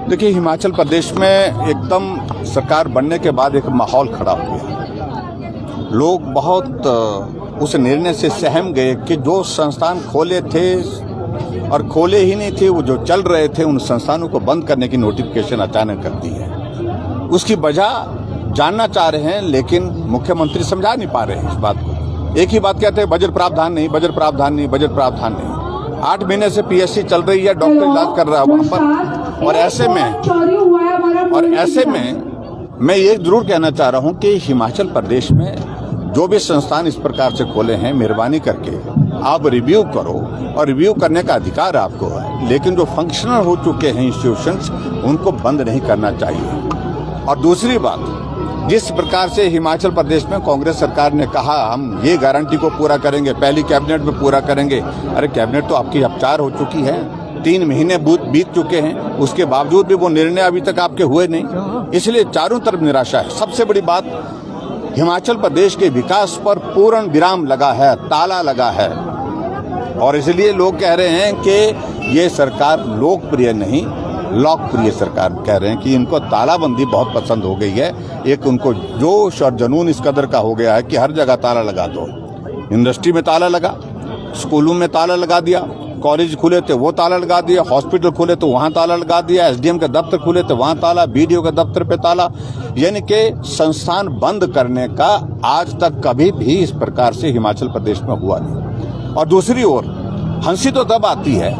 देखिए, हिमाचल प्रदेश में एकदम सरकार बनने के बाद एक माहौल खड़ा हो गया। लोग बहुत उस निर्णय से सहम गए कि जो संस्थान खोले थे और खोले ही नहीं थे, वो जो चल रहे थे, उन संस्थानों को बंद करने की नोटिफिकेशन अचानक कर दी है। उसकी वजह जानना चाह रहे हैं, लेकिन मुख्यमंत्री समझा नहीं पा रहे हैं इस बात को। एक ही बात कहते हैं, बजट प्रावधान नहीं, बजट प्रावधान नहीं, बजट प्रावधान नहीं। 8 महीने से पीएससी चल रही है, डॉक्टर इलाज कर रहा है वहां पर। और ऐसे में मैं ये जरूर कहना चाह रहा हूं कि हिमाचल प्रदेश में जो भी संस्थान इस प्रकार से खोले हैं, मेहरबानी करके आप रिव्यू करो, और रिव्यू करने का अधिकार आपको है, लेकिन जो फंक्शनल हो चुके हैं इंस्टीट्यूशंस, उनको बंद नहीं करना चाहिए। और दूसरी बात, जिस प्रकार से हिमाचल प्रदेश में कांग्रेस सरकार ने कहा हम ये गारंटी को पूरा करेंगे, पहली कैबिनेट में पूरा करेंगे। अरे कैबिनेट तो आपकी अब 4 हो चुकी है, 3 महीने बीत चुके हैं, उसके बावजूद भी वो निर्णय अभी तक आपके हुए नहीं। इसलिए चारों तरफ निराशा है। सबसे बड़ी बात, हिमाचल प्रदेश के विकास पर पूर्ण विराम लगा है, ताला लगा है। और इसलिए लोग कह रहे हैं कि ये सरकार लोकप्रिय नहीं, लोकप्रिय सरकार कह रहे हैं कि इनको तालाबंदी बहुत पसंद हो गई है। एक उनको जोश और जुनून इस कदर का हो गया है कि हर जगह ताला लगा दो। इंडस्ट्री में ताला लगा, स्कूलों में ताला लगा दिया, कॉलेज खुले थे वो ताला लगा दिया, हॉस्पिटल खुले तो वहाँ ताला लगा दिया, एसडीएम के दफ्तर खुले तो वहाँ ताला, बीडीओ के दफ्तर पे ताला। यानी कि संस्थान बंद करने का आज तक कभी भी इस प्रकार से हिमाचल प्रदेश में हुआ नहीं। और दूसरी ओर हंसी तो तब आती है,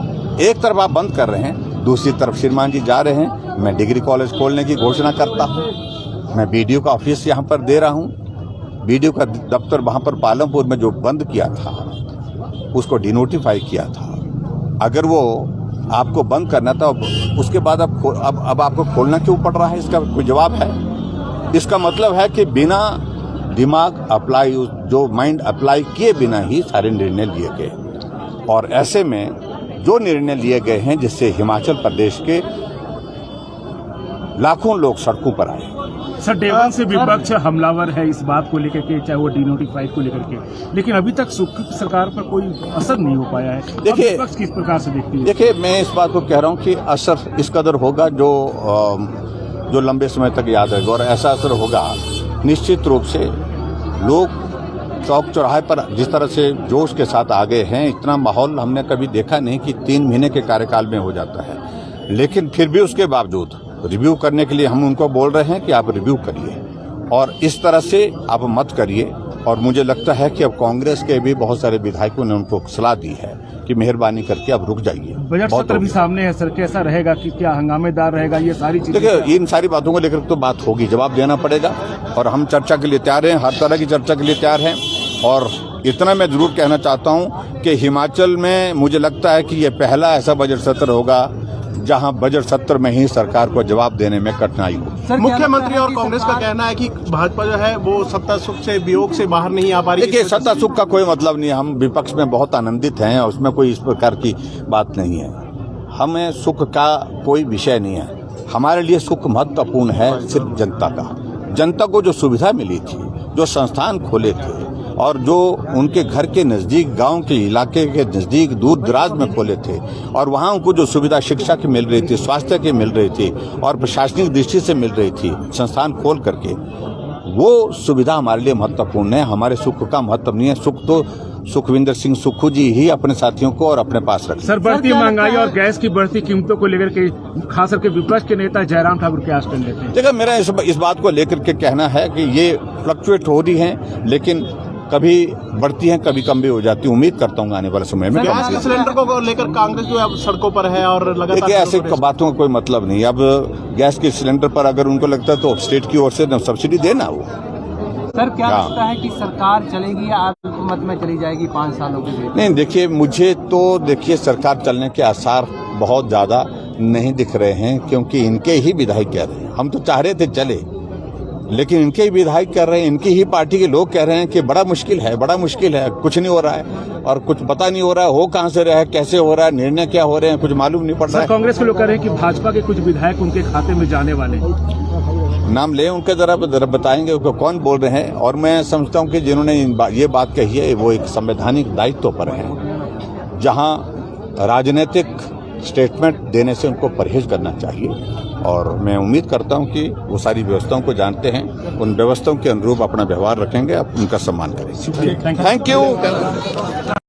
एक तरफ आप बंद कर रहे हैं, दूसरी तरफ श्रीमान जी जा रहे हैं। मैं डिग्री कॉलेज खोलने की घोषणा करता हूँ, मैं बीडीओ का ऑफिस यहाँ पर दे रहा हूँ, बीडीओ का दफ्तर वहाँ पर पालमपुर में जो बंद किया था उसको डिनोटिफाई किया था। अगर वो आपको बंद करना था, उसके बाद अब आपको खोलना क्यों पड़ रहा है, इसका कोई जवाब है? इसका मतलब है कि बिना दिमाग अप्लाई, जो माइंड अप्लाई किए बिना ही सारे निर्णय लिए गए। और ऐसे में जो निर्णय लिए गए हैं, जिससे हिमाचल प्रदेश के लाखों लोग सड़कों पर आए। सर, डे वन से विपक्ष हमलावर है इस बात को लेकर के, चाहे वो डिनोटिफाइड को लेकर के, लेकिन अभी तक सरकार पर कोई असर नहीं हो पाया है। देखिए, विपक्ष किस प्रकार से देखती है? देखिए, मैं इस बात को कह रहा हूँ कि असर इस कदर होगा जो लंबे समय तक याद रहेगा। और ऐसा असर होगा निश्चित रूप से, लोग चौक चौराहे पर जिस तरह से जोश के साथ आ गए हैं, इतना माहौल हमने कभी देखा नहीं कि 3 महीने के कार्यकाल में हो जाता है। लेकिन फिर भी उसके बावजूद रिव्यू करने के लिए हम उनको बोल रहे हैं कि आप रिव्यू करिए, और इस तरह से आप मत करिए। और मुझे लगता है कि अब कांग्रेस के भी बहुत सारे विधायकों ने उनको सलाह दी है कि मेहरबानी करके अब रुक जाइए। बजट सत्र भी सामने है सर, कैसा रहेगा, कि क्या हंगामेदार रहेगा, ये सारी चीजें? देखिए, इन सारी बातों को लेकर तो बात होगी, जवाब देना पड़ेगा, और हम चर्चा के लिए तैयार हैं, हर तरह की चर्चा के लिए तैयार हैं। और इतना मैं जरूर कहना चाहता हूं कि हिमाचल में मुझे लगता है कि ये पहला ऐसा बजट सत्र होगा जहां बजट सत्र में ही सरकार को जवाब देने में कठिनाई होगी। मुख्यमंत्री और कांग्रेस का कहना है कि भाजपा जो है वो सत्ता सुख से, वियोग से बाहर नहीं आ पा रही। देखिए, सत्ता सुख का कोई मतलब नहीं है, हम विपक्ष में बहुत आनंदित हैं, उसमें कोई इस प्रकार की बात नहीं है। हमें सुख का कोई विषय नहीं है। हमारे लिए सुख महत्वपूर्ण है सिर्फ जनता का। जनता को जो सुविधा मिली थी, जो संस्थान खोले थे, और जो उनके घर के नज़दीक, गांव के इलाके के नज़दीक, दूर दराज में खोले थे, और वहां उनको जो सुविधा शिक्षा की मिल रही थी, स्वास्थ्य की मिल रही थी, और प्रशासनिक दृष्टि से मिल रही थी, संस्थान खोल करके, वो सुविधा हमारे लिए महत्वपूर्ण है। हमारे सुख का महत्व नहीं है। सुख तो सुखविंदर सिंह सुक्खू जी ही अपने साथियों को और अपने पास रखें। सर, बढ़ती महंगाई और गैस की बढ़ती कीमतों को लेकर के खास करके विपक्ष के नेता जयराम ठाकुर क्या स्टैंड लेते हैं? देखिए, मेरा इस बात को लेकर के कहना है कि ये फ्लक्चुएट हो रही है, लेकिन कभी बढ़ती हैं, कभी कम भी हो जाती है। उम्मीद करता हूँ आने वाले समय में। गैस के सिलेंडर को लेकर कांग्रेस जो है सड़कों पर है और लगातार। देखिए, ऐसे बातों का कोई मतलब नहीं। अब गैस के सिलेंडर पर अगर उनको लगता है तो स्टेट की ओर से सब्सिडी देना वो। सर, क्या लगता है कि सरकार चलेगी या हुकूमत में चली जाएगी 5 सालों के लिए? नहीं, देखिए, मुझे तो सरकार चलने के आसार बहुत ज्यादा नहीं दिख रहे हैं, क्योंकि इनके ही विधायक कह रहे हैं। हम तो चाह रहे थे चले, लेकिन इनके ही विधायक कर रहे हैं, इनकी ही पार्टी के लोग कह रहे हैं कि बड़ा मुश्किल है, बड़ा मुश्किल है, कुछ नहीं हो रहा है, और कुछ पता नहीं हो रहा है, हो कहां से रहा है, कैसे हो रहा है, निर्णय क्या हो रहे हैं, कुछ मालूम नहीं पड़ रहा है। कांग्रेस के लोग कह रहे हैं कि भाजपा के कुछ विधायक उनके खाते में जाने वाले हैं। नाम लें उनके, जरा बताएंगे उनको कौन बोल रहे हैं। और मैं समझता हूं कि जिन्होंने ये बात कही है वो एक संवैधानिक दायित्व पर है। जहां राजनीतिक स्टेटमेंट देने से उनको परहेज करना चाहिए। और मैं उम्मीद करता हूं कि वो सारी व्यवस्थाओं को जानते हैं, उन व्यवस्थाओं के अनुरूप अपना व्यवहार रखेंगे, आप उनका सम्मान करेंगे। Thank you.